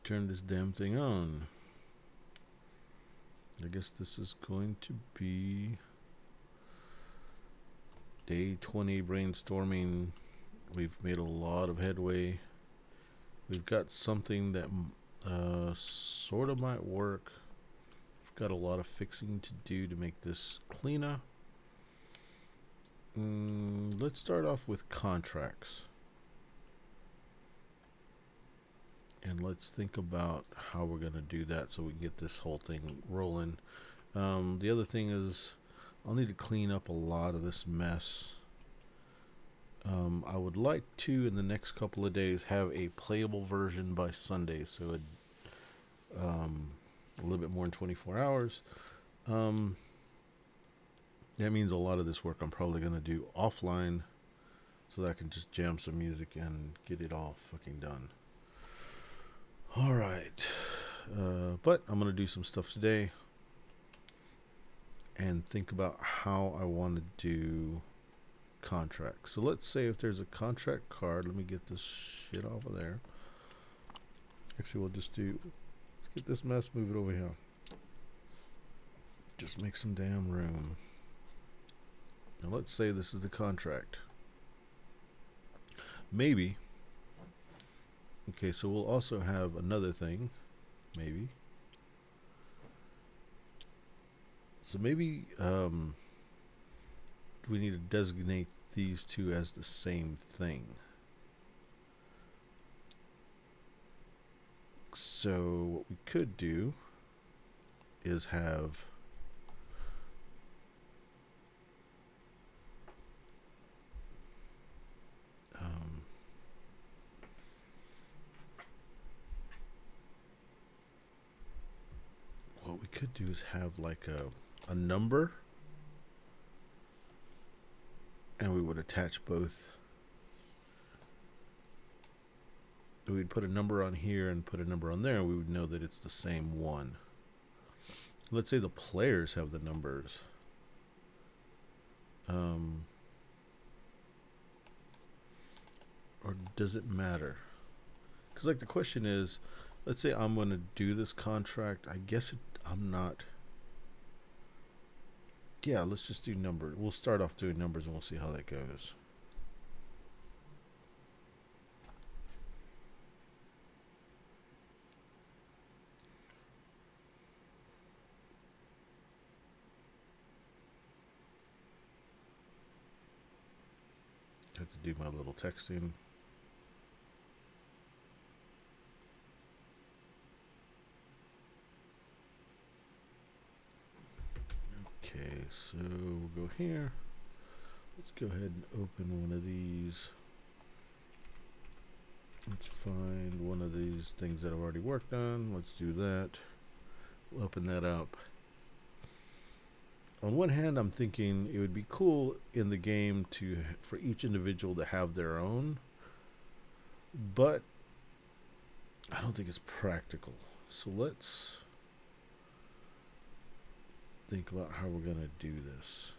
turn this damn thing on. I guess this is going to be day 20 brainstorming. We've made a lot of headway. We've got something that sort of might work. We've got a lot of fixing to do to make this cleaner. Let's start off with contracts. And let's think about how we're going to do that so we can get this whole thing rolling. The other thing is I'll need to clean up a lot of this mess. I would like to, in the next couple of days, have a playable version by Sunday, so a little bit more than 24 hours. That means a lot of this work I'm probably going to do offline so that I can just jam some music and get it all fucking done. Alright, but I'm going to do some stuff today and think about how I want to do contracts. So let's say if there's a contract card, let me get this shit off of there. Actually, we'll just do, let's get this mess, move it over here. Just make some damn room. Now let's say this is the contract. Maybe. Okay, so we'll also have another thing, maybe. So maybe we need to designate these two as the same thing. So what we could do is have what we could do is have like a number, and we would attach both. We'd put a number on here and put a number on there, and we would know that it's the same one. Let's say the players have the numbers. Or does it matter? Because like the question is, let's say I'm going to do this contract. I guess I'm not. Yeah, let's just do numbers. We'll start off doing numbers and we'll see how that goes. Have to do my little texting. Okay, so we'll go here. Let's go ahead and open one of these. Let's find one of these things that I've already worked on. Let's do that. We'll open that up. On one hand, I'm thinking it would be cool in the game for each individual to have their own, but I don't think it's practical. So let's think about how we're going to do this.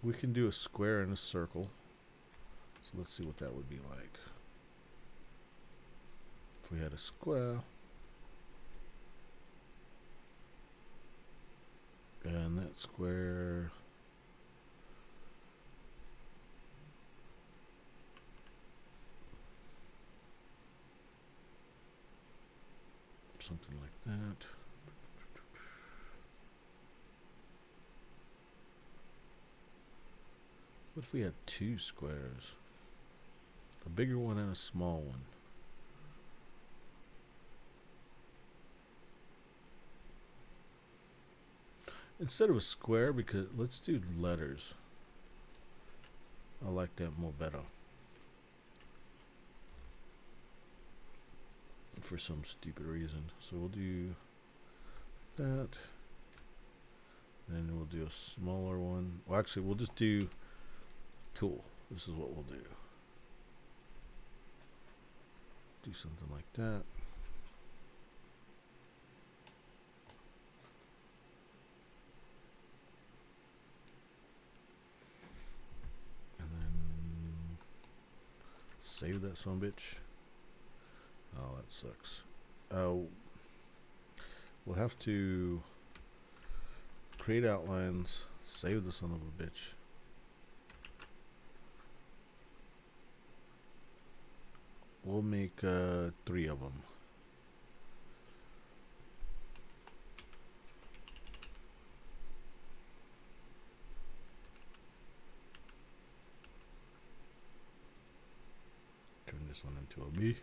We can do a square and a circle. So let's see what that would be like. If we had a square and that square something like that. What if we had two squares? A bigger one and a small one. Instead of a square, because let's do letters. I like that more better. For some stupid reason. So we'll do that. Then we'll do a smaller one. Well, actually, we'll just do, cool. This is what we'll do. Do something like that. Save that son of a bitch. Oh, that sucks. Oh, we'll have to create outlines, save the son of a bitch. We'll make 3 of them. Turn this one into a B.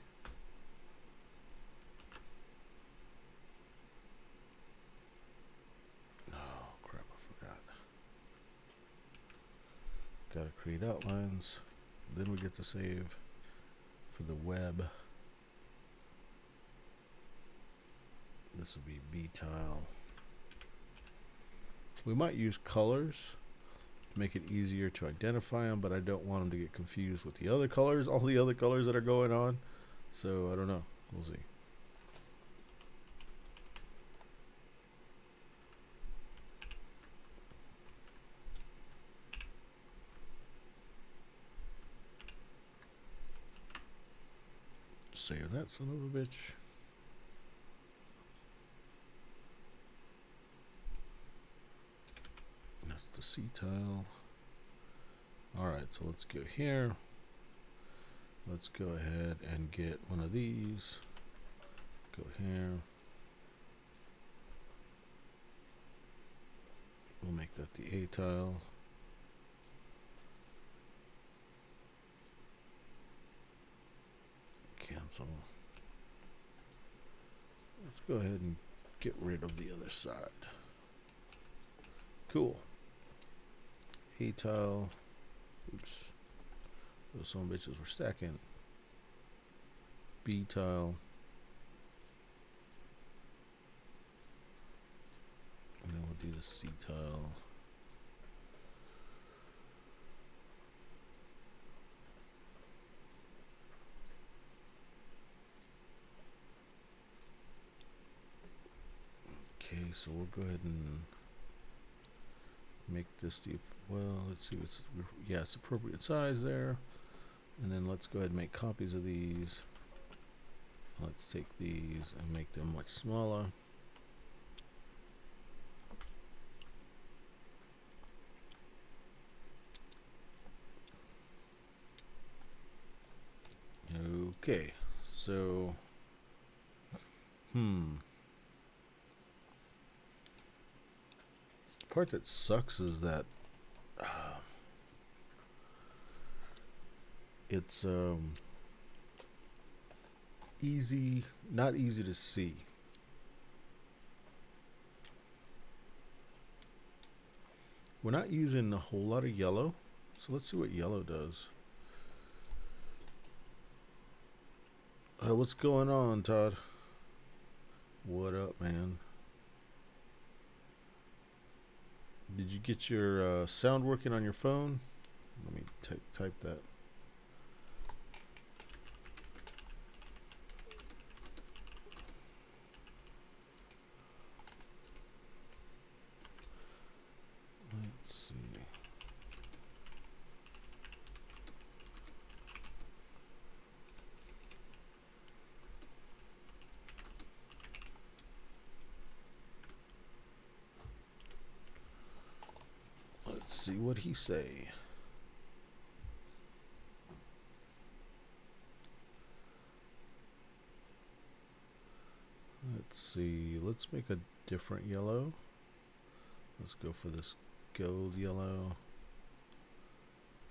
Oh crap, I forgot. Gotta create outlines. Then we get to save for the web. This will be B tile. We might use colors to make it easier to identify them, but I don't want them to get confused with the other colors, all the other colors that are going on. So I don't know. We'll see. Save that son of a bitch. That's the C tile. Alright, so let's go here. Let's go ahead and get one of these. Go here. We'll make that the A tile. Cancel. Let's go ahead and get rid of the other side. Cool. A tile. Oops. Those some bitches were stacking. B tile. And then we'll do the C tile. Okay, so we'll go ahead and make this the, well, let's see what's, yeah, it's appropriate size there. And then let's go ahead and make copies of these. Let's take these and make them much smaller. Okay, so, part that sucks is that it's not easy to see. We're not using a whole lot of yellow, so let's see what yellow does. What's going on, Todd? What up, man? Did you get your sound working on your phone? Let me type that. Let's see. Let's see what he say. Let's see. Let's make a different yellow. Let's go for this gold yellow.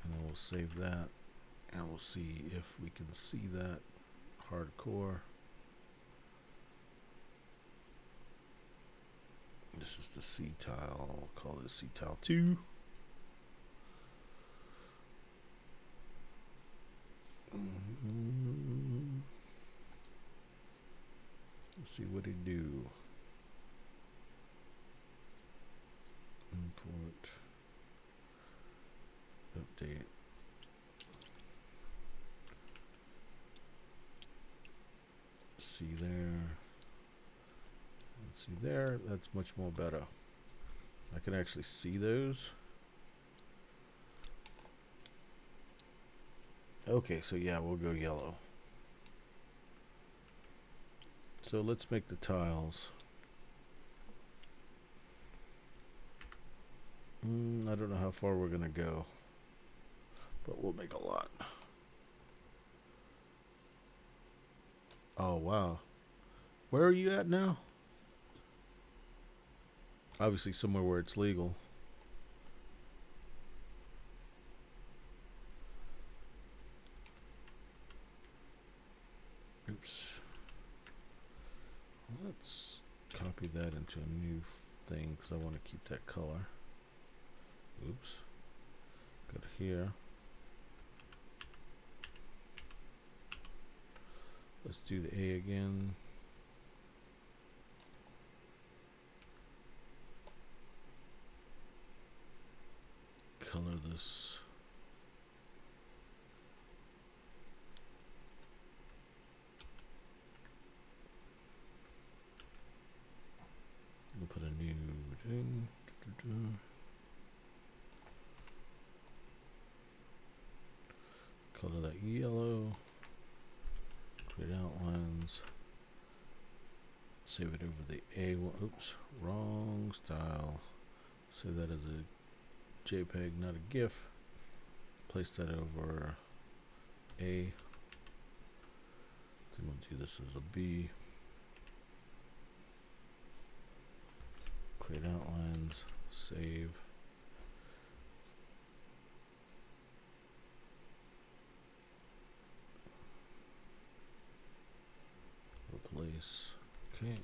And then we'll save that. And we'll see if we can see that hardcore. This is the C tile. I'll call this C tile 2. Let's see what it do. Import. Update. See there. See there, that's much more better. I can actually see those. Okay, so yeah, we'll go yellow. So let's make the tiles. I don't know how far we're gonna go, but we'll make a lot. Oh wow, where are you at now? Obviously somewhere where it's legal. Oops. Let's copy that into a new thing because I want to keep that color. Oops. Go to here. Let's do the A again. Color this. We'll put a new thing. Color that yellow. Create outlines. Save it over the A one. Oops, wrong style. Save that as a JPEG, not a GIF. Place that over A. Then we'll do this as a B. Create outlines. Save. Replace. Okay.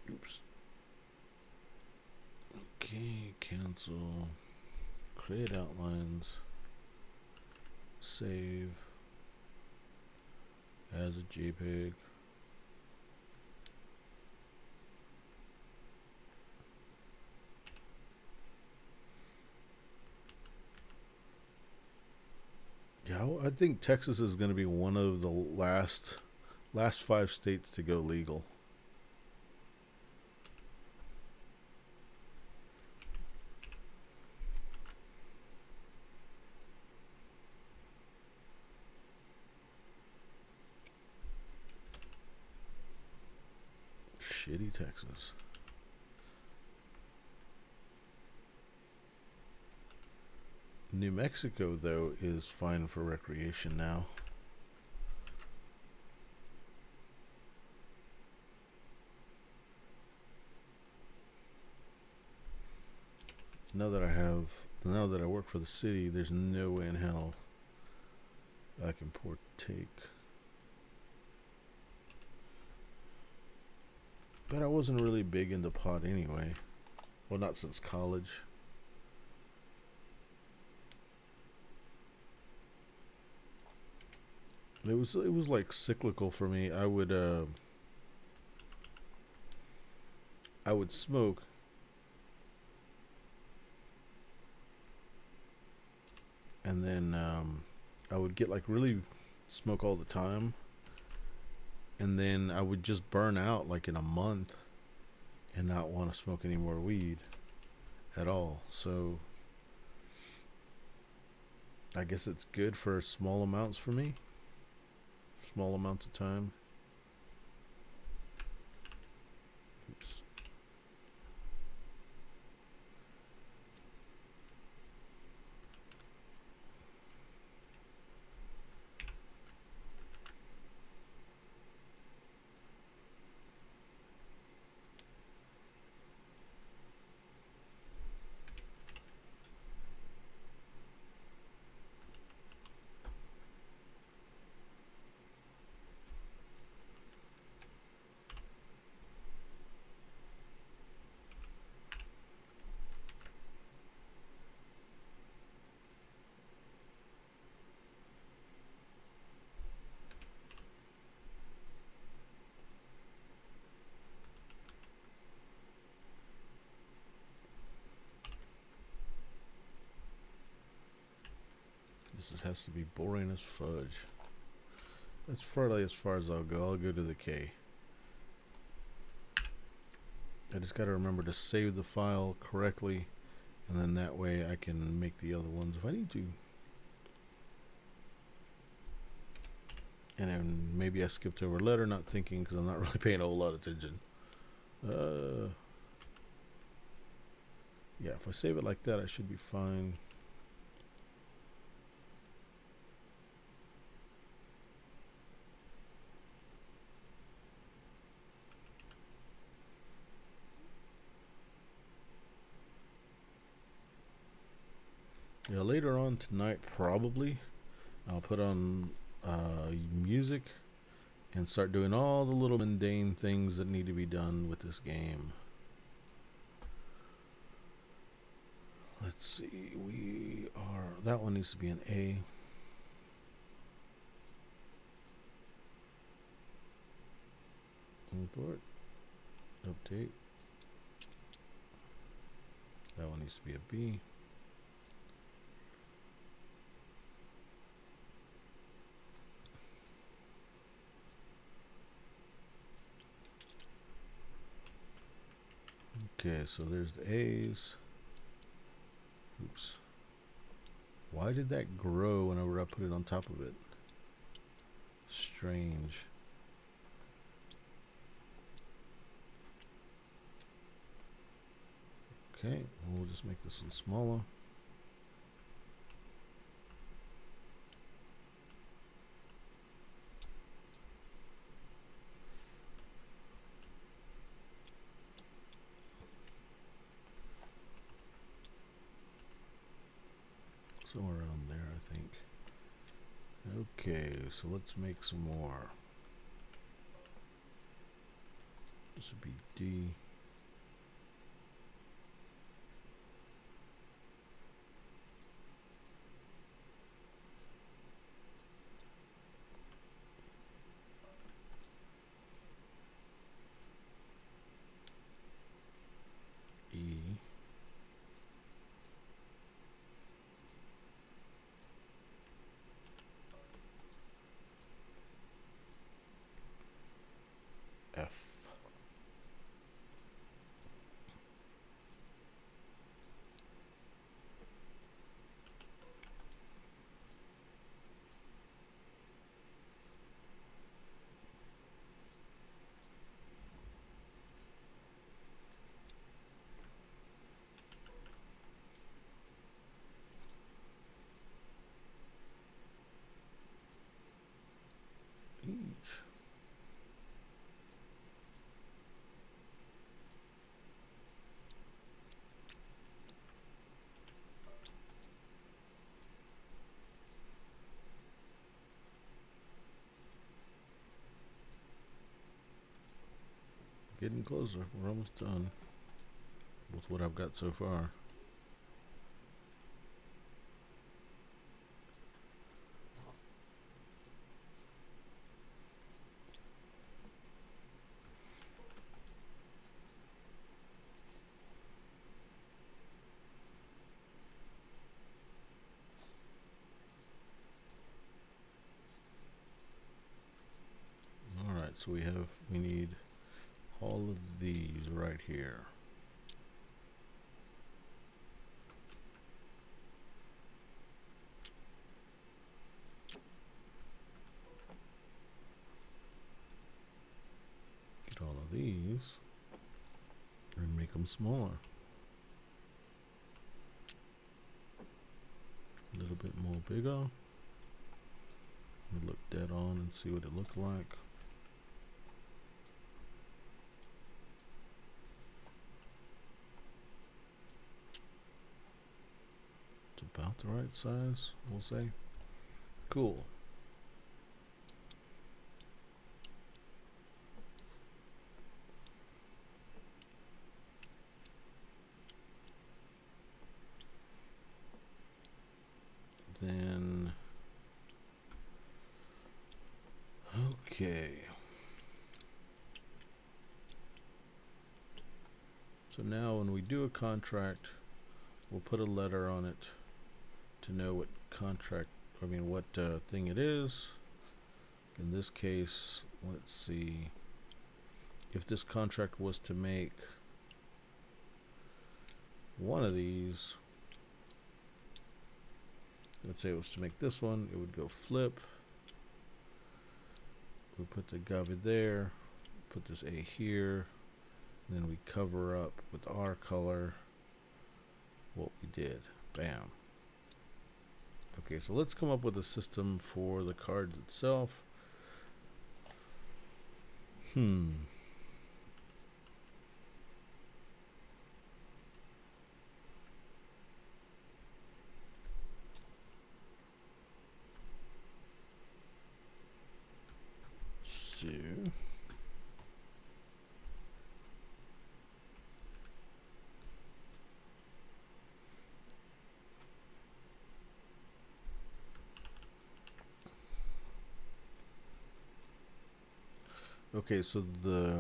Oops. Okay, cancel. Create outlines. Save as a JPEG. Yeah, I think Texas is going to be one of the last 5 states to go legal. Shitty Texas. New Mexico, though, is fine for recreation now. Now that I work for the city, there's no way in hell I can partake. But I wasn't really big into pot anyway. Well, not since college. It was like cyclical for me. I would smoke, and then I would get like really smoke all the time, and then I would just burn out like in a month and not want to smoke any more weed at all. So I guess it's good for small amounts for me. Small amounts of time. Oops. This has to be boring as fudge. That's probably as far as I'll go. I'll go to the K. I just got to remember to save the file correctly, and then that way I can make the other ones if I need to. And then maybe I skipped over a letter, not thinking, because I'm not really paying a whole lot of attention. Yeah, if I save it like that, I should be fine. Yeah, later on tonight, probably, I'll put on music and start doing all the little mundane things that need to be done with this game. Let's see, that one needs to be an A. Import, update. That one needs to be a B. Okay, so there's the A's. Oops. Why did that grow whenever I put it on top of it? Strange. Okay, we'll just make this one smaller. Somewhere around there, I think. Okay, so let's make some more. This would be D. E. F. Each. Getting closer. We're almost done with what I've got so far. Alright, so we need all of these right here. Get all of these and make them smaller. A little bit more bigger. We look dead on and see what it looked like. It's about the right size, we'll say. Cool. Then, okay. So now when we do a contract, we'll put a letter on it to know what what thing it is. In this case, let's see. If this contract was to make one of these, let's say it was to make this one, it would go flip. We put the agave there, put this A here, and then we cover up with our color what we did. Bam. Okay, so let's come up with a system for the cards itself. So okay, so the let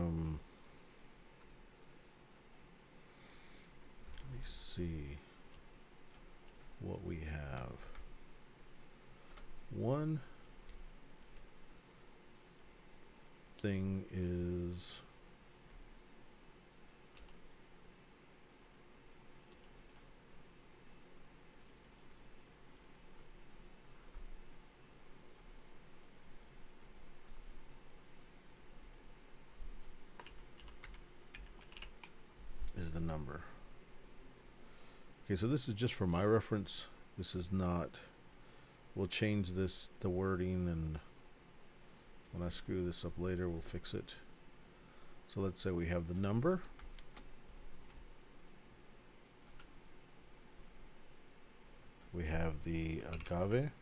me see what we have. One thing is the number. Okay, so this is just for my reference. This is not, we'll change this, the wording, and when I screw this up later, we'll fix it. So let's say we have the number. We have the agave.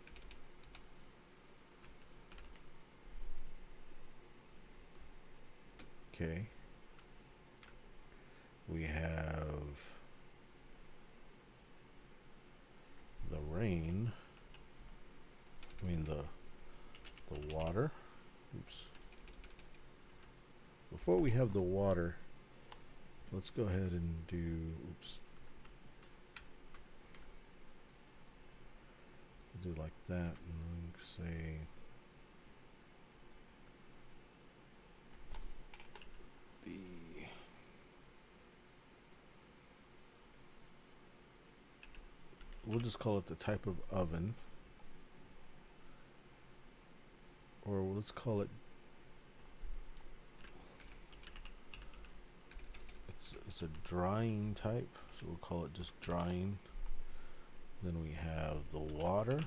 Okay. We have the rain. I mean the water. Oops. Before we have the water, let's go ahead and do, oops. Do like that, and then say the we'll just call it the type of oven, or let's call it, it's a drying type, so we'll call it just drying. Then we have the water.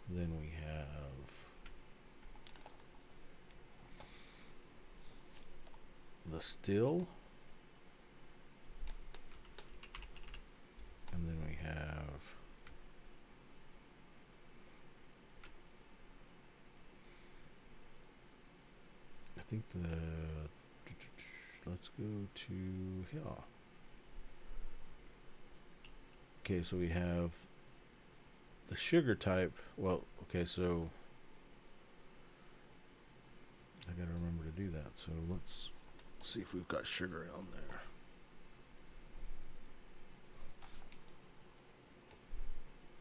Then we have the still. And then we have I think let's go to here. Okay, so we have the sugar type. Well, okay, so I gotta remember to do that. So let's see if we've got sugar on there.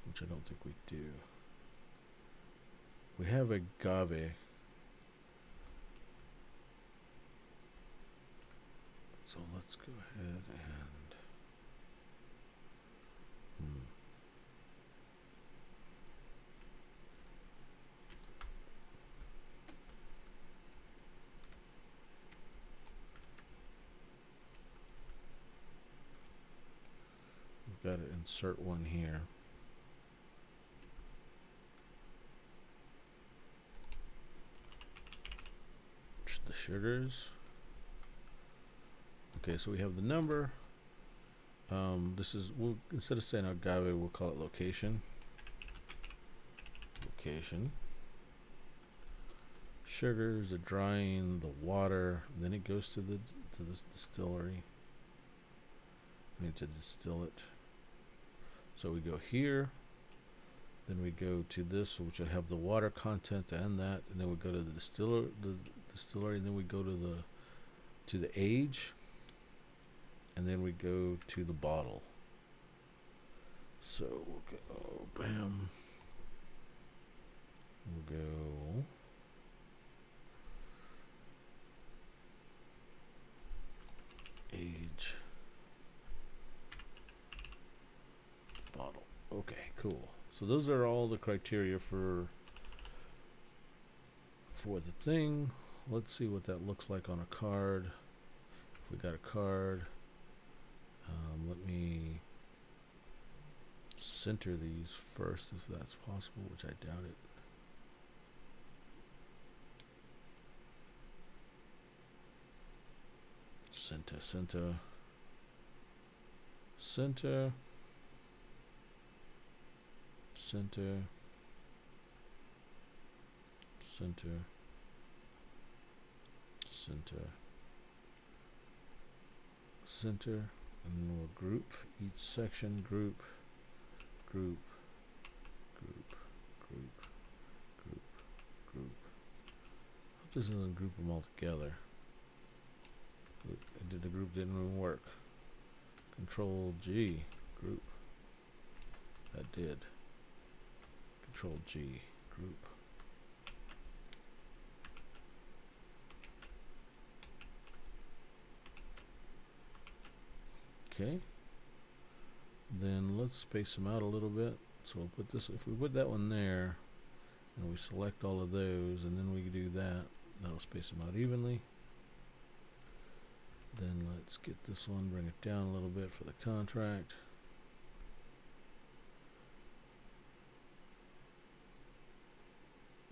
Which I don't think we do. We have agave. So let's go ahead and we've got to insert one here. The sugars. Okay, so we have the number. This is, we'll, instead of saying agave, we'll call it location. Location. Sugars, the drying, the water. Then it goes to this distillery. We need to distill it. So we go here. Then we go to this, which will have the water content and that, and then we go to the distillery, and then we go to the age, and then we go to the bottle. So we'll go bam. We'll go age. Cool. So those are all the criteria for the thing. Let's see what that looks like on a card. If we got a card, let me center these first if that's possible, which I doubt it. Center, center, center, center, center, center, center, and then we'll group each section, group, group, group, group, group, group. Hope this doesn't group them all together. The group didn't even work. Control G, group. That did. Control G, group. Okay. Then let's space them out a little bit. So we'll put this, if we put that one there, and we select all of those, and then we do that, that'll space them out evenly. Then let's get this one, bring it down a little bit for the contract.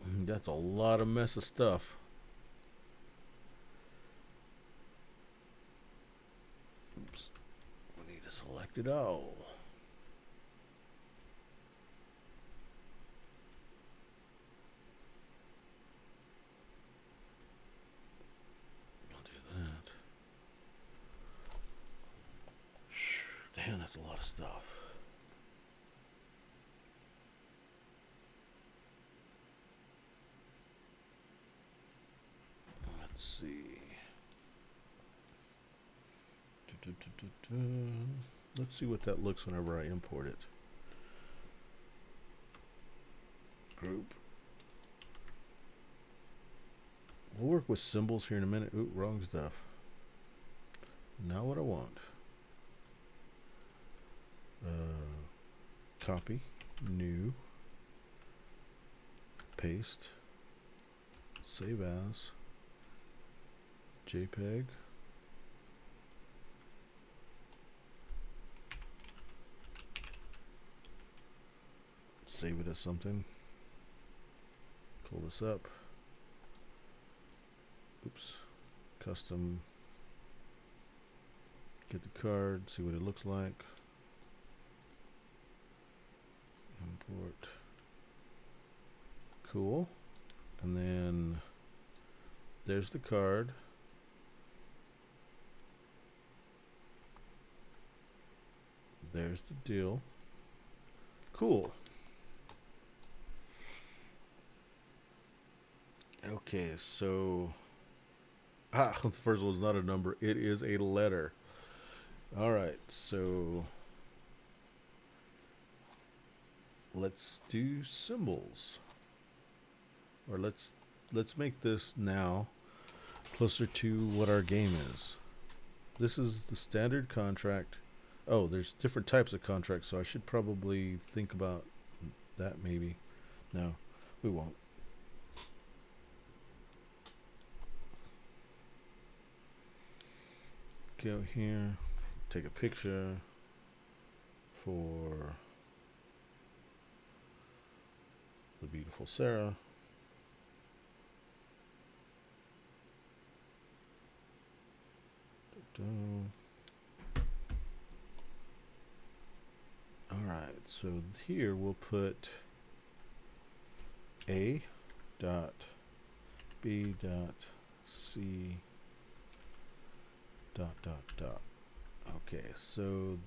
That's a lot of mess of stuff. Oops. We need to select it all. I'll do that. Damn, that's a lot of stuff. Let's see. Let's see what that looks whenever I import it. Group. We'll work with symbols here in a minute. Ooh, wrong stuff. Now what I want. Copy, new, paste, save as, JPEG, save it as something, pull this up, oops, custom, get the card, see what it looks like. Import. Cool. And then there's the card. There's the deal. Cool. Okay, so the first one's not a number, it is a letter. All right, so let's do symbols, or let's make this now closer to what our game is. This is the standard contract. Oh, there's different types of contracts, so I should probably think about that maybe. No, we won't. Go here, take a picture for the beautiful Sarah. All right, so here we'll put A dot B dot C dot dot dot. Okay, so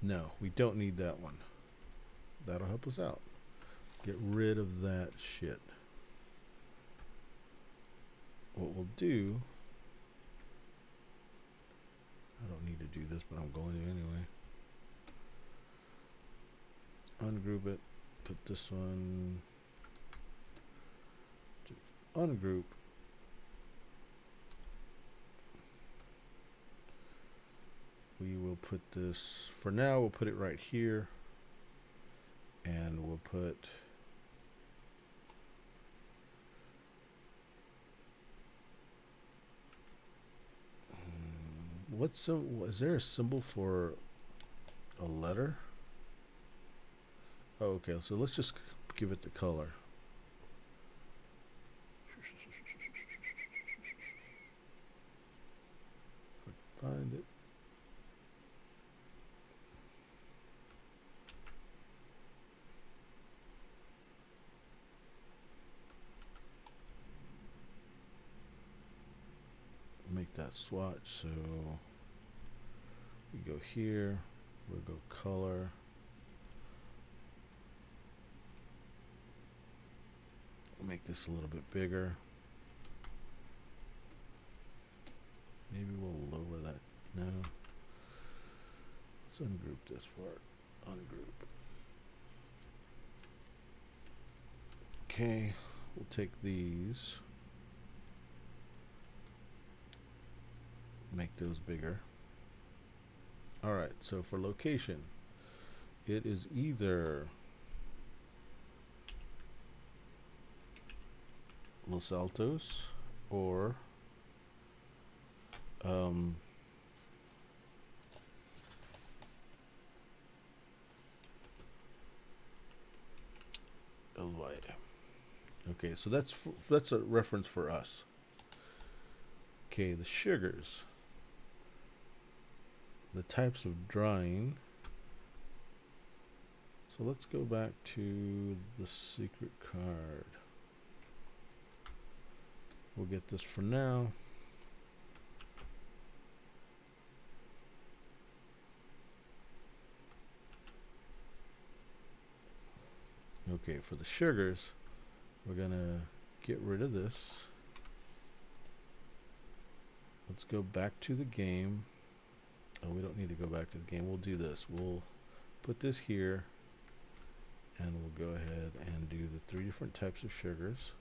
no, we don't need that one. That'll help us out. Get rid of that shit. What we'll do, I don't need to do this, but I'm going to anyway. Ungroup it, put this one, just ungroup. We will put this, for now, we'll put it right here. And we'll put is there a symbol for a letter? Oh, okay, so let's just give it the color. Find it. Make that swatch, so we go here, we'll go color. We'll make this a little bit bigger. Maybe we'll lower that. No. Let's ungroup this part. Ungroup. Okay, we'll take these. Make those bigger. Alright, so for location, it is either Los Altos or El Valle. Okay, so that's a reference for us. Okay, the sugars. The types of drying. So let's go back to the secret card. We'll get this for now. Okay, for the sugars, we're gonna get rid of this. Let's go back to the game. Oh, we don't need to go back to the game. We'll do this. We'll put this here, and we'll go ahead and do the 3 different types of sugars.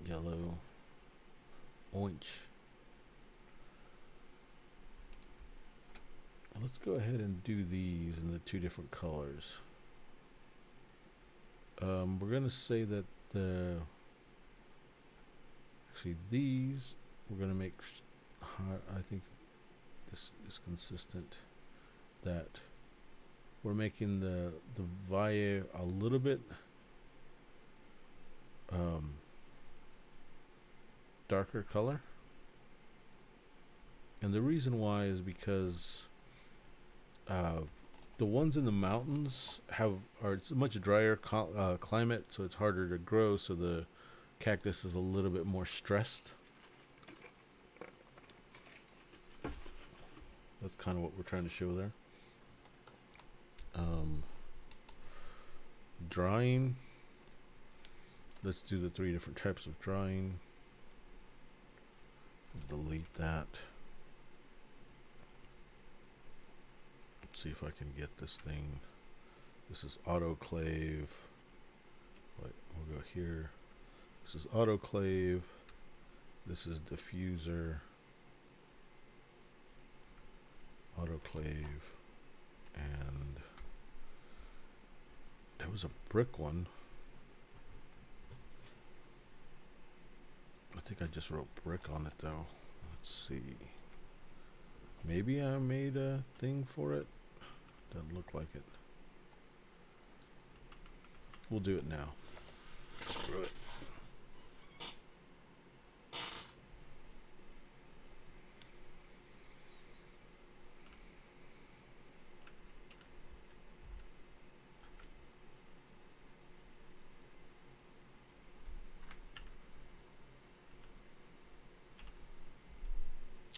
Yellow, orange. And let's go ahead and do these in the 2 different colors. We're going to say that actually these we're going to make I think this is consistent, that we're making the Valle a little bit darker color, and the reason why is because the ones in the mountains it's a much drier climate, so it's harder to grow, so the cactus is a little bit more stressed. That's kind of what we're trying to show there. Drying. Let's do the 3 different types of drying. Delete that. Let's see if I can get this thing. This is autoclave. We'll go here. This is autoclave. This is diffuser. Autoclave. And there was a brick one. I think I just wrote brick on it though. Let's see. Maybe I made a thing for it. Doesn't look like it. We'll do it now. Screw it.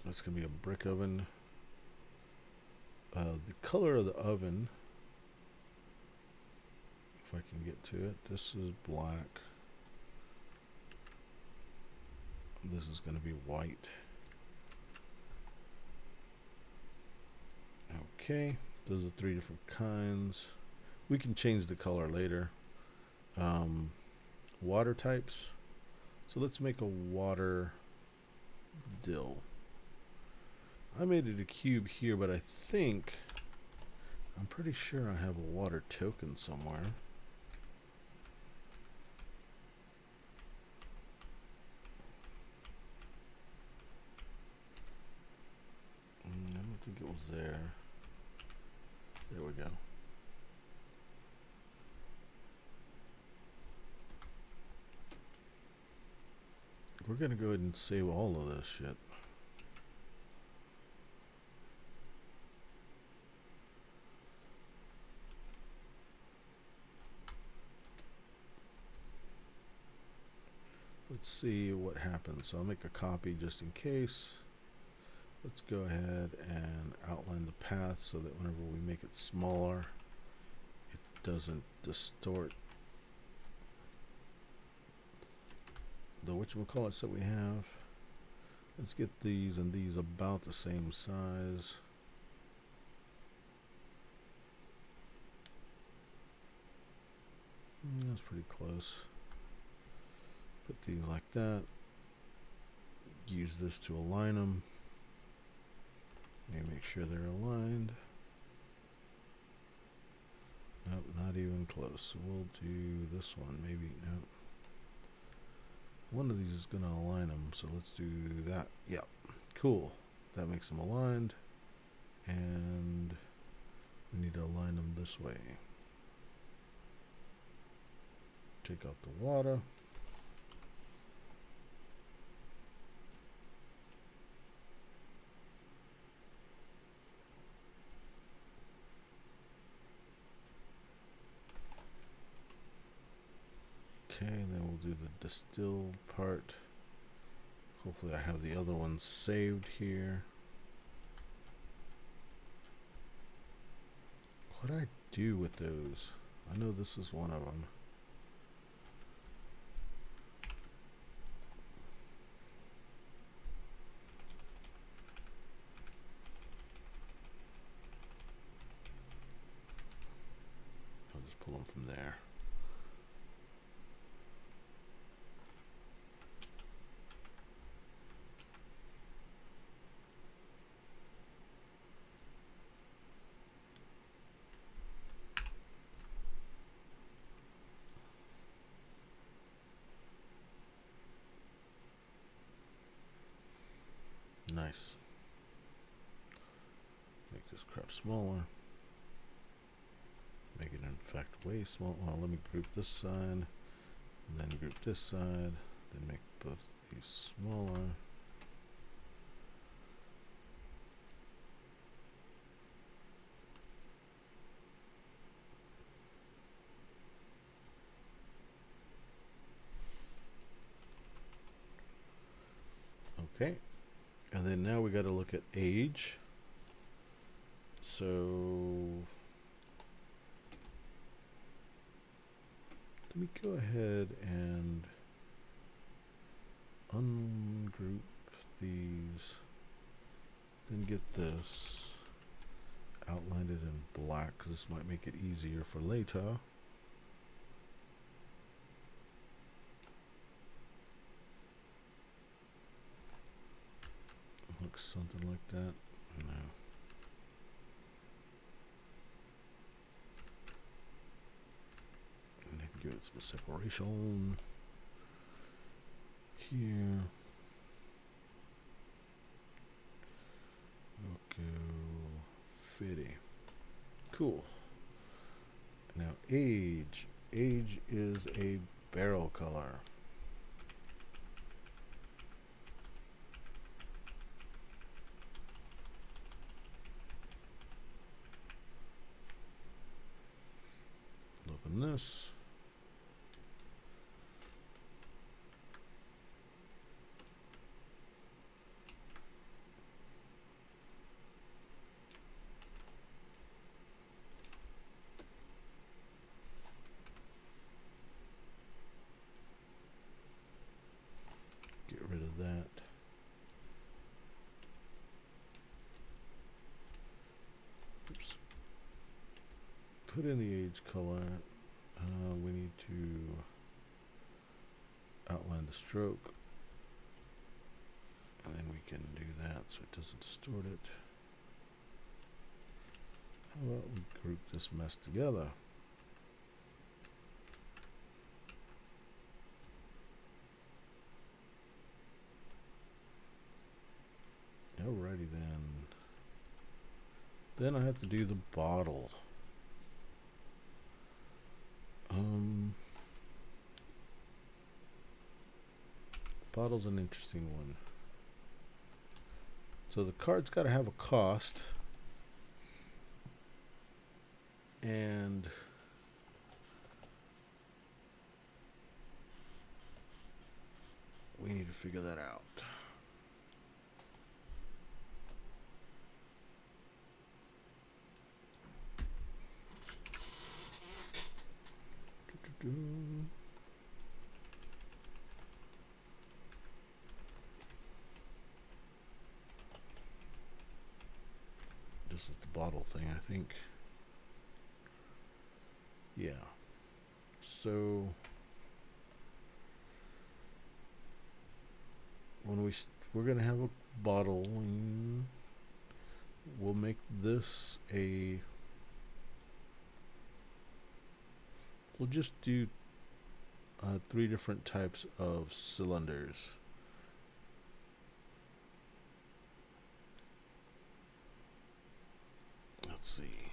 It's going to be a brick oven. The color of the oven, if I can get to it, this is black. This is going to be white. Okay, those are 3 different kinds. We can change the color later. Water types. So let's make a water dill. I made it a cube here, but I'm pretty sure I have a water token somewhere. I don't think it was there. There we go. We're gonna go ahead and save all of this shit. Let's see what happens. So I'll make a copy just in case. Let's go ahead and outline the path so that whenever we make it smaller, it doesn't distort the whatchamacallits that we have. Let's get these and these about the same size. That's pretty close. Put these like that. Use this to align them. Maybe make sure they're aligned. Nope, not even close. So we'll do this one. Maybe, no. One of these is going to align them, so let's do that. Yep, cool. That makes them aligned. And we need to align them this way. Take out the water. Okay, then we'll do the distilled part. Hopefully I have the other ones saved here. What do I do with those? I know this is one of them. I'll just pull them from there. Nice. Make this crap smaller. Make it in fact way small. Well, let me group this side, and then group this side, then make both these smaller. Okay. And then now we got to look at age. So let me go ahead and ungroup these, then get this, outlined it in black because this might make it easier for later. Looks something like that. No. And then give it some separation here. Okay, 50. Cool. Now age. Age is a barrel color. Open this. Get rid of that. Oops. Put in the age color. We need to outline the stroke, and then we can do that so it doesn't distort it. How about we group this mess together? Alrighty then. Then I have to do the bottle. Bottle's an interesting one. So the card's got to have a cost, and we need to figure that out. This is the bottle thing, I think. Yeah. So when we're gonna have a bottle, we'll make this a. We'll just do 3 different types of cylinders. Let's see.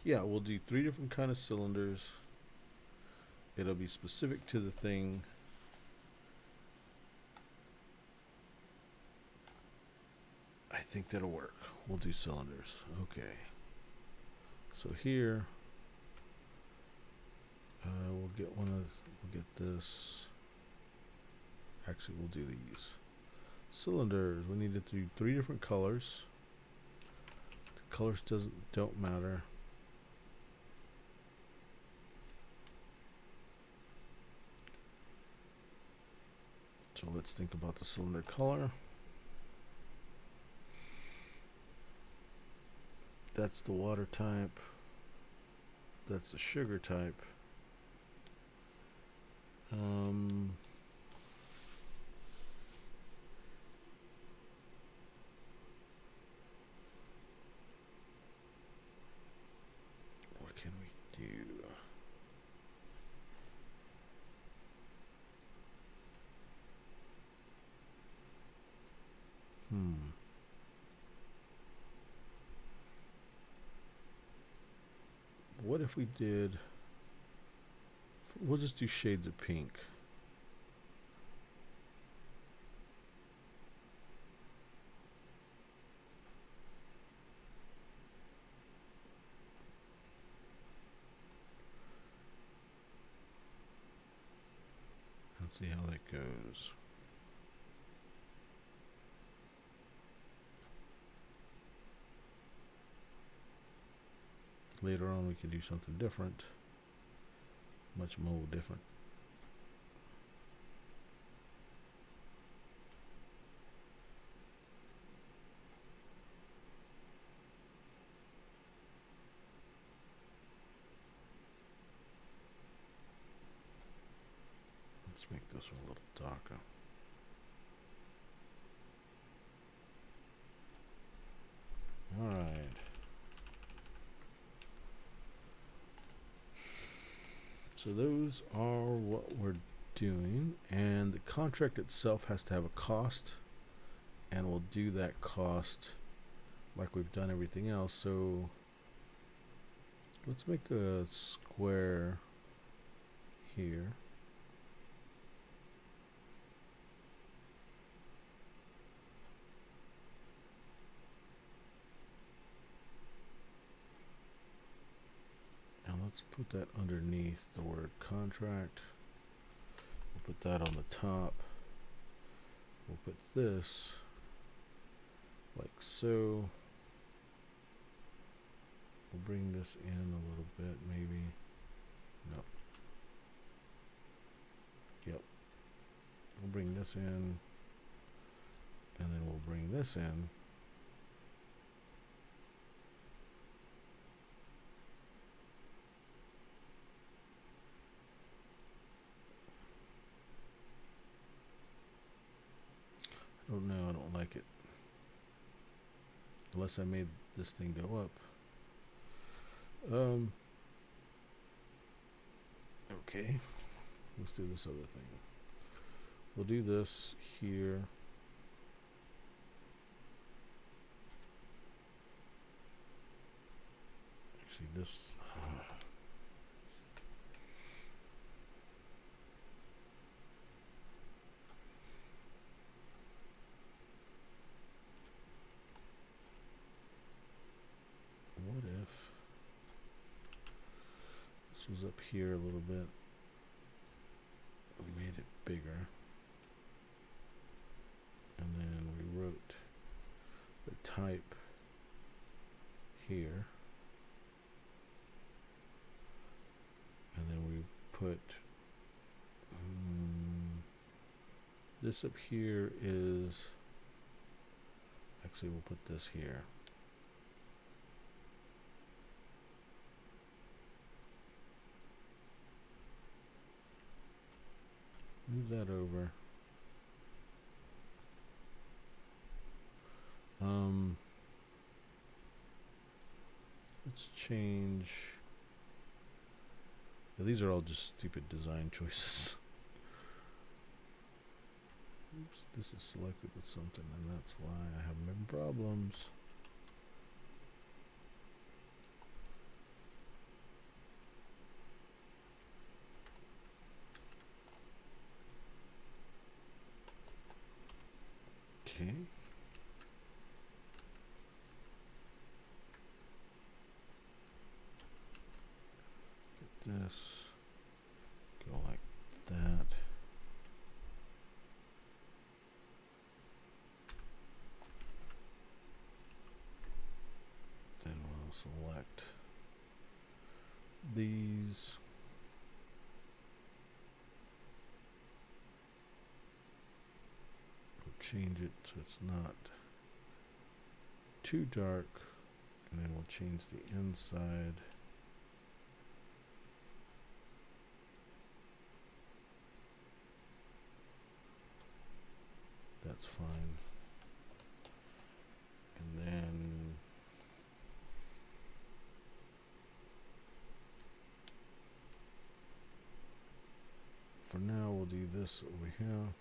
Yeah, we'll do 3 different kind of cylinders. It'll be specific to the thing. I think that'll work. We'll do cylinders. Okay. So here, we'll get we'll get this. Actually, we'll do these. Cylinders, we need to do 3 different colors. The colors don't matter. So let's think about the cylinder color. That's the water type. That's the sugar type. What can we do? What if we did, we'll just do shades of pink. Let's see how that goes. Later on we can do something different, much more different. Let's make this one a little darker. All right. So those are what we're doing, and the contract itself has to have a cost, and we'll do that cost like we've done everything else. So let's make a square here. Let's put that underneath the word contract. We'll put that on the top. We'll put this like so. We'll bring this in a little bit, maybe. No. Yep. We'll bring this in, and then we'll bring this in. Oh no, I don't like it. Unless I made this thing go up. Okay. Let's do this other thing. We'll do this here. Actually, this. What if this was up here a little bit? We made it bigger. And then we wrote the type here. And then we put this up here is, actually we'll put this here. Move that over. Let's change. Yeah, these are all just stupid design choices. Oops, this is selected with something, and that's why I have having problems. Okay. Get this. Go like that. Then we'll select these. Change it so it's not too dark, and then we'll change the inside. That's fine. And then for now we'll do this over here.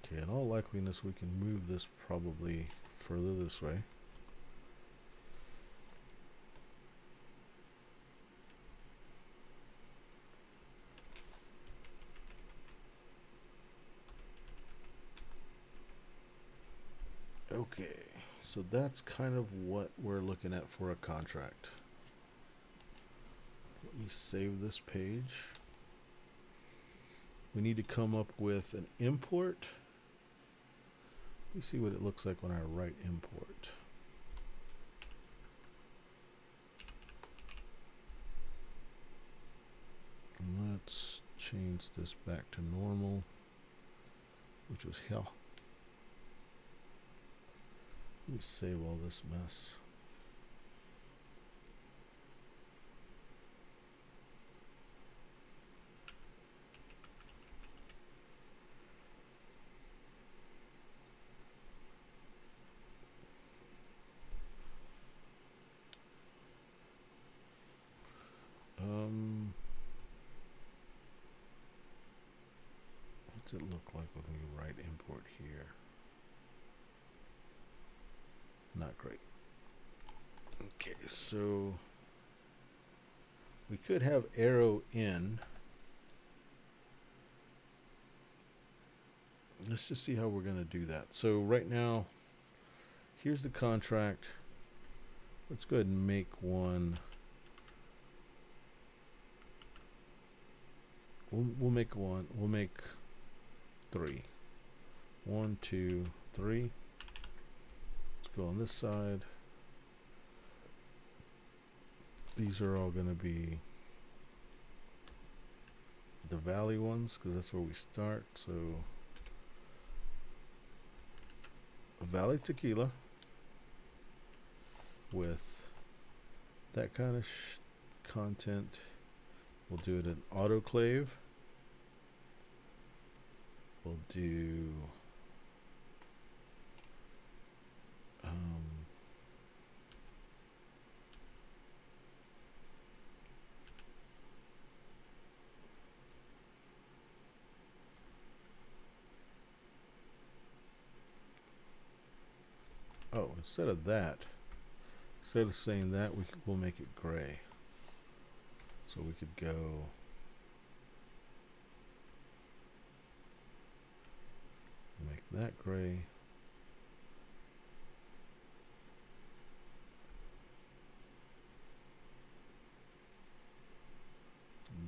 Okay, in all likeliness we can move this probably further this way. Okay, so that's kind of what we're looking at for a contract. Let me save this page. We need to come up with an import. Let me see what it looks like when I write import. And let's change this back to normal, which was hell. Let me save all this mess. What's it look like when we write import here? Not great. Okay, so we could have arrow in. Let's just see how we're going to do that. So right now, here's the contract. Let's go ahead and make one. We'll make one. We'll make 3. 1, 2, 3. Let's go on this side. These are all going to be the valley ones because that's where we start. So Valley Tequila with that kind of content. We'll do it in autoclave. We'll do oh, instead of that, instead of saying that, we'll make it gray. So we could go make that gray.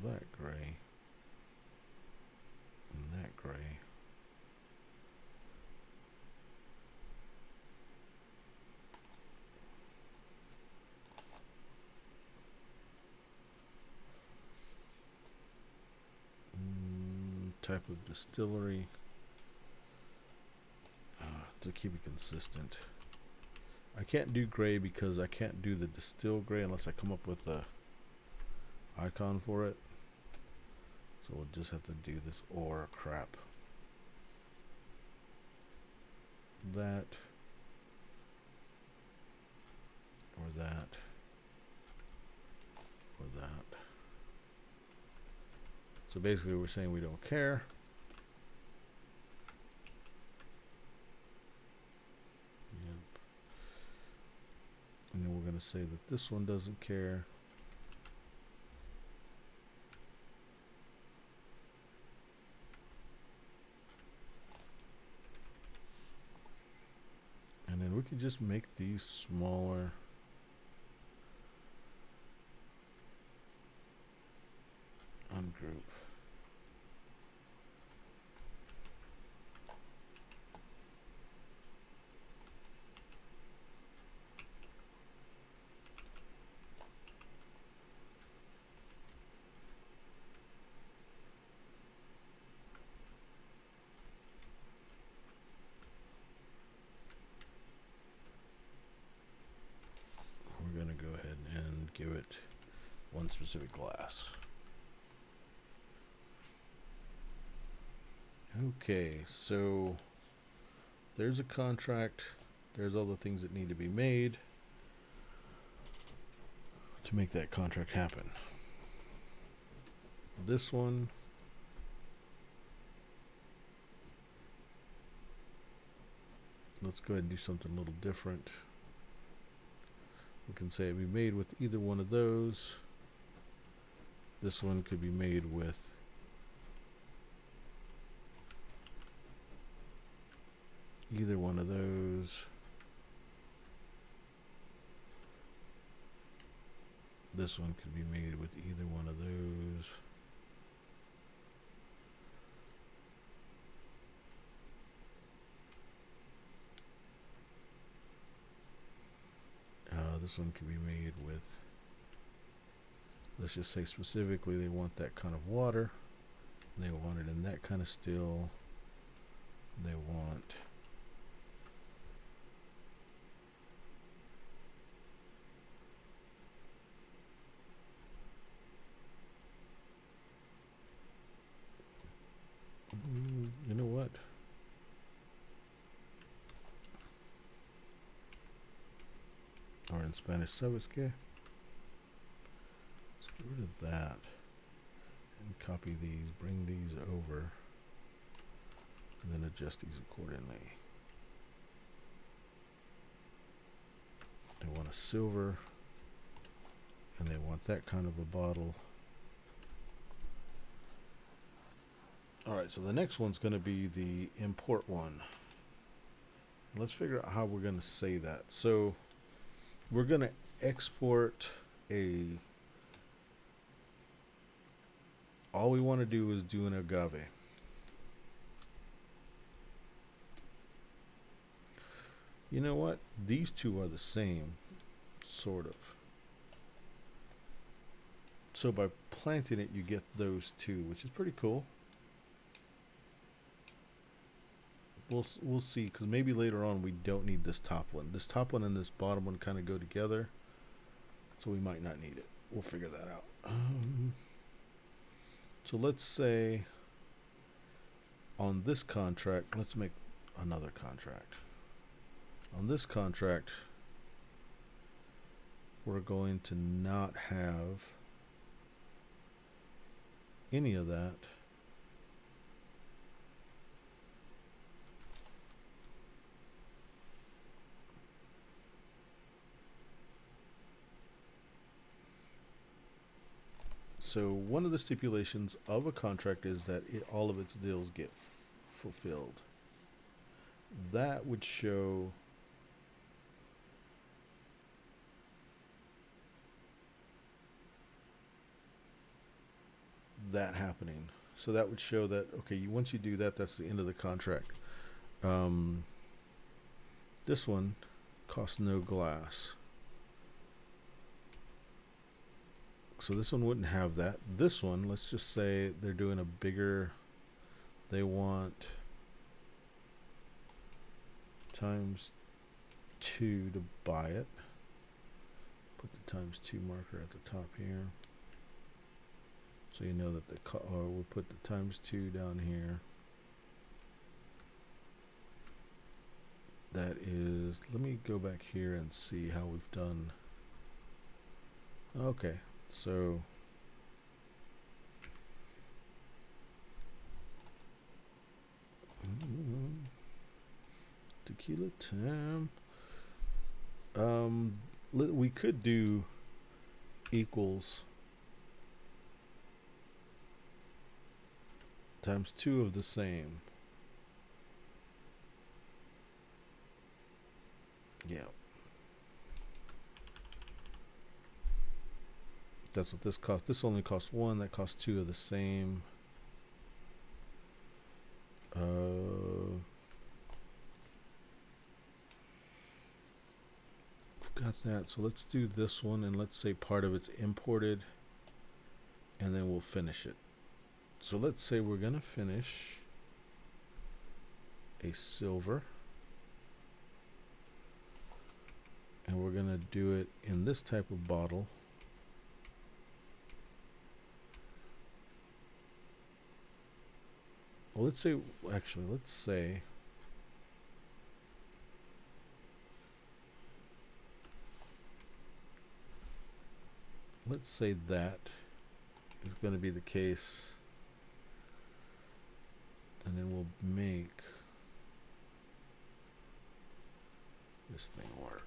That gray. And that gray. Type of distillery. To keep it consistent. I can't do gray because I can't do the distill gray unless I come up with a icon for it. So we'll just have to do this or crap. That. Or that. Or that. So basically we're saying we don't care. Yep. And then we're going to say that this one doesn't care. And then we could just make these smaller. Ungroup. We're going to go ahead and give it one specific glass. Okay, so there's a contract. There's all the things that need to be made to make that contract happen. This one, let's go ahead and do something a little different. We can say it be made with either one of those. This one could be made with either one of those. This one could be made with either one of those. This one could be made with, let's just say specifically they want that kind of water. They want it in that kind of still. They want you know what? Or in Spanish, ¿sabes qué? Let's get rid of that and copy these, bring these over, and then adjust these accordingly. They want a silver, and they want that kind of a bottle. Alright, so the next one's going to be the import one. Let's figure out how we're going to say that. So we're going to export all we want to do is do an agave. You know what? These two are the same, sort of. So by planting it, you get those two, which is pretty cool. we'll see, because maybe later on we don't need this top one. This top one and this bottom one kind of go together, so we might not need it. We'll figure that out. So let's say on this contract, let's make another contract. On this contract, we're going to not have any of that. So one of the stipulations of a contract is that all of its deals get fulfilled. That would show that happening. So that would show that, okay, once you do that, that's the end of the contract. This one costs no glass. So this one wouldn't have that. This one, let's just say they're doing a bigger, they want ×2 to buy it. Put the ×2 marker at the top here. So you know that we'll put the ×2 down here. That is, let me go back here and see how we've done. Okay, so tequila time. We could do equals ×2 of the same. Yeah. That's what this costs. This only costs 1. That costs 2 of the same. Got that. So let's do this one, and let's say part of it's imported, and then we'll finish it. So let's say we're gonna finish a silver, and we're gonna do it in this type of bottle. Well, let's say, actually, let's say that is going to be the case, and then we'll make this thing work.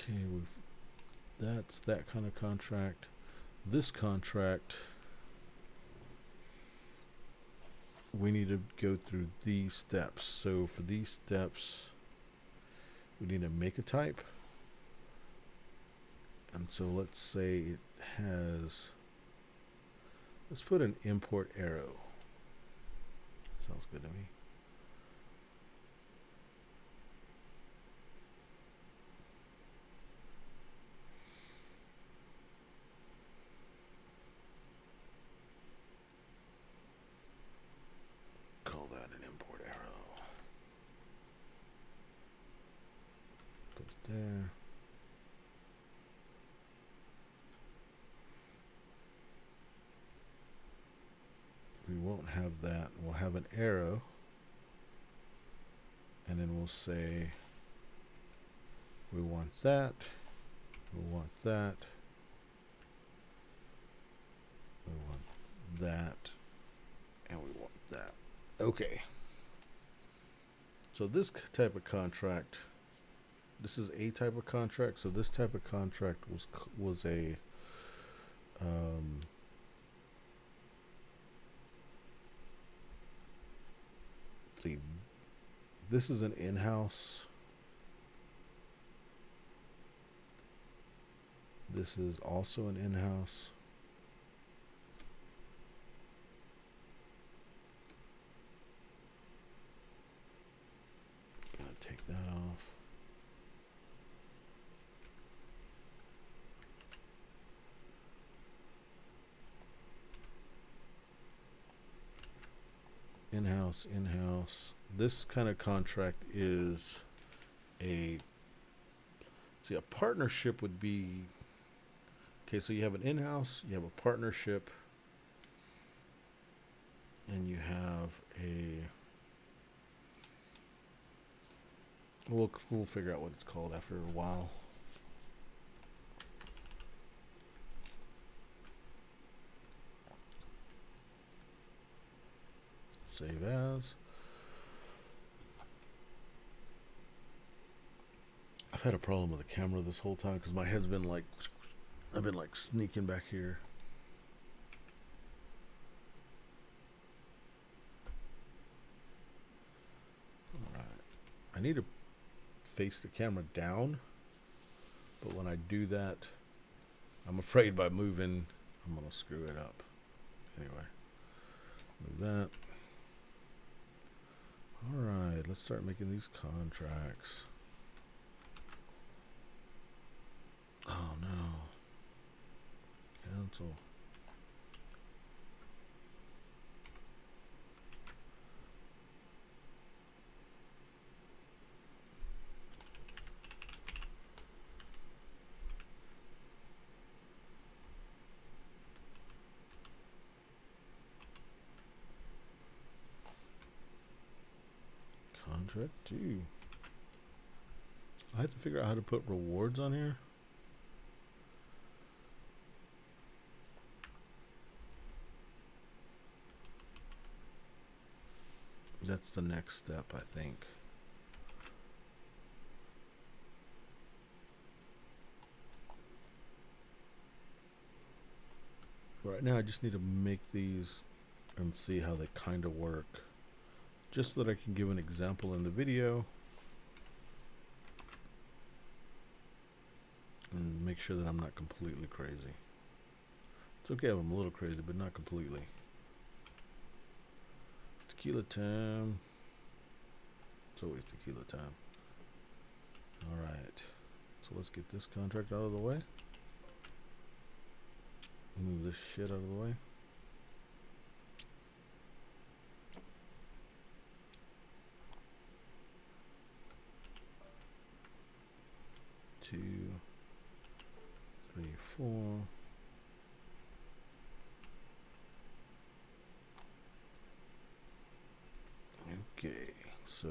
Okay, that's that kind of contract. This contract, we need to go through these steps. So for these steps, we need to make a type. And so let's say it has, let's put an import arrow. Sounds good to me. Call that an import arrow. Put it there. We won't have that. We'll have an arrow, and then we'll say we want that, we want that, we want that, and we want that. Okay. So this type of contract, this is a type of contract. So this type of contract was a see, this is an in-house. This is also an in-house. Gotta take that off. In-house, in-house. This kind of contract is a partnership would be, okay, so you have an in-house, you have a partnership, and you have a, we'll figure out what it's called after a while. Save as. I've had a problem with the camera this whole time because my head's been like, I've been like sneaking back here. Alright. I need to face the camera down, but when I do that, I'm afraid by moving, I'm going to screw it up. Anyway, move that. Alright, let's start making these contracts. Oh no. Cancel. Contract 2. I have to figure out how to put rewards on here. That's the next step, I think. Right now, I just need to make these and see how they kind of work. Just so that I can give an example in the video. And make sure that I'm not completely crazy. It's okay if I'm a little crazy, but not completely. Tequila time. It's always tequila time. Alright. So let's get this contract out of the way. Move this shit out of the way. Two, three, four. Okay, so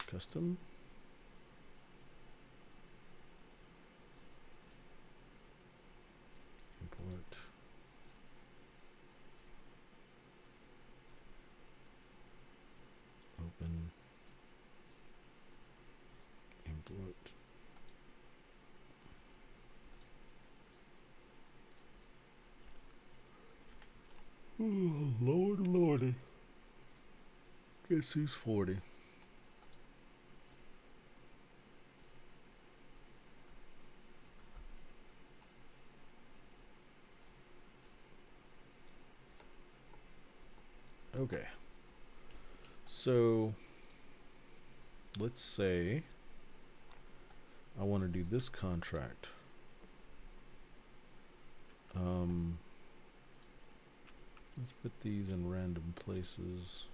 custom. Import. Open. Import. Oh, Lord, Lordy. Guess who's 40? Okay. So let's say I want to do this contract. Let's put these in random places.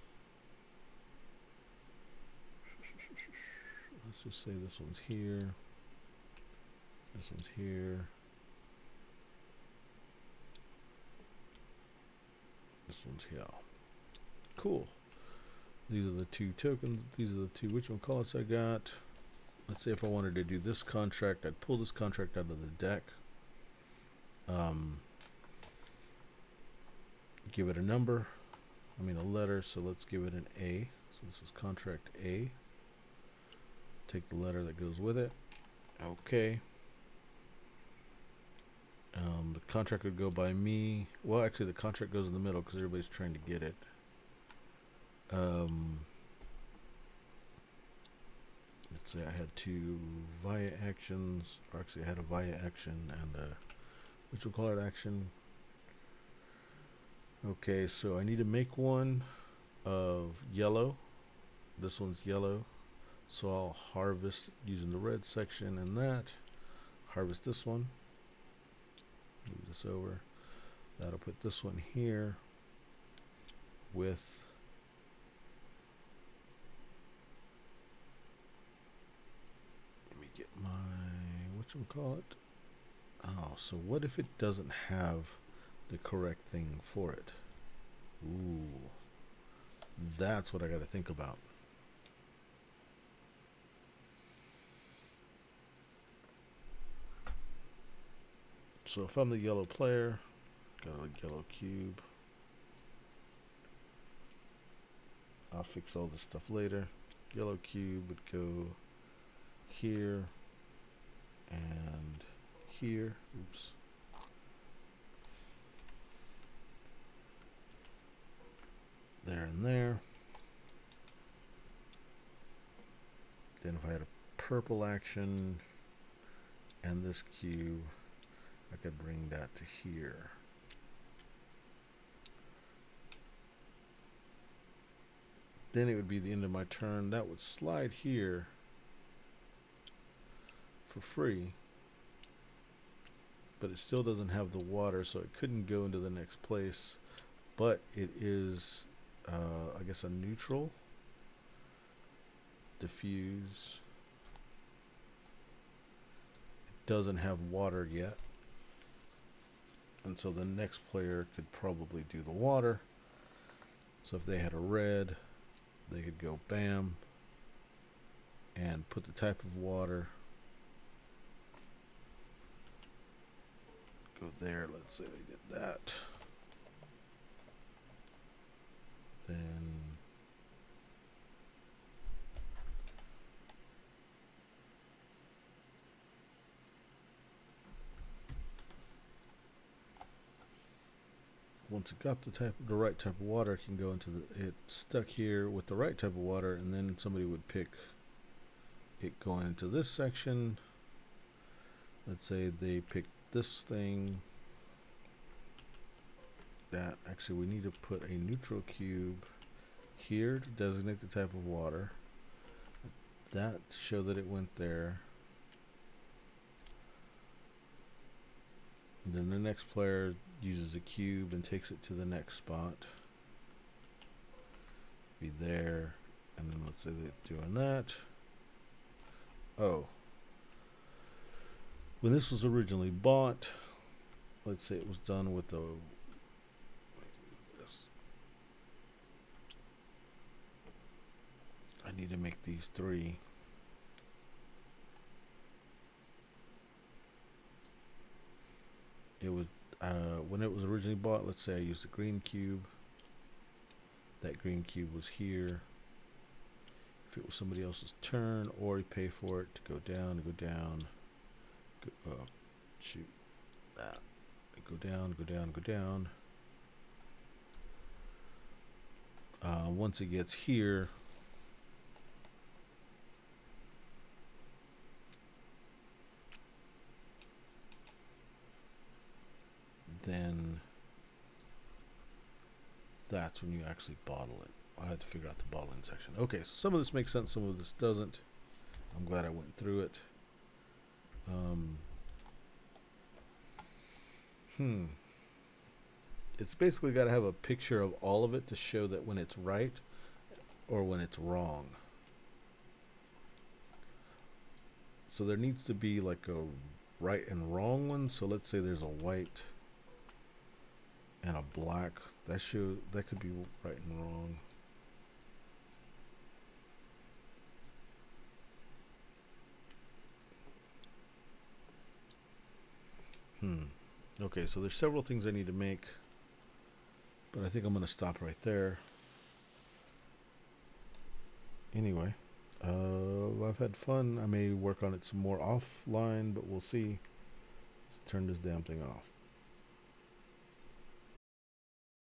Let's just say this one's here. This one's here. This one's here. Cool. These are the two tokens. These are the two whatchamacallits I got. Let's say if I wanted to do this contract, I'd pull this contract out of the deck. Give it a number. I mean a letter, so let's give it an A. So this is contract A. Take the letter that goes with it. Okay. The contract would go by me. Well, actually, the contract goes in the middle because everybody's trying to get it. Let's let's say I had two via actions, or actually I had a via action and a which we'll call it action. Okay, so I need to make one of yellow. This one's yellow, so I'll harvest using the red section and that. Harvest this one. Move this over. That'll put this one here with get my whatchamacallit. Oh, so what if it doesn't have the correct thing for it? Ooh, that's what I got to think about. So if I'm the yellow player, got a yellow cube. I'll fix all this stuff later. Yellow cube would go here and here. Oops. There and there. Then if I had a purple action and this cube, I could bring that to here. Then it would be the end of my turn. That would slide here for free, but it still doesn't have the water, so it couldn't go into the next place. But it is, I guess, a neutral. Diffuse. It doesn't have water yet, and so the next player could probably do the water. So if they had a red, they could go bam and put the type of water. Go there. Let's say they did that. Then once it got the right type of water, it can go into it stuck here with the right type of water, and then somebody would pick it going into this section. Let's say they picked this thing. That actually we need to put a neutral cube here to designate the type of water. That to show that it went there. And then the next player uses a cube and takes it to the next spot. Be there, and then let's say they're doing that. Oh, when this was originally bought, let's say it was done with the I need to make these three. It was when it was originally bought, let's say I used a green cube. That green cube was here. If it was somebody else's turn, or you pay for it to go down, shoot that. Go down. Once it gets here, then that's when you actually bottle it. I had to figure out the bottling section. Okay, so some of this makes sense, some of this doesn't. I'm glad I went through it. It's basically got to have a picture of all of it to show that when it's right or when it's wrong. So there needs to be like a right and wrong one. So let's say there's a white and a black. That could be right and wrong. Okay, so there's several things I need to make, but I think I'm going to stop right there. Anyway, I've had fun. I may work on it some more offline, but we'll see. Let's turn this damn thing off.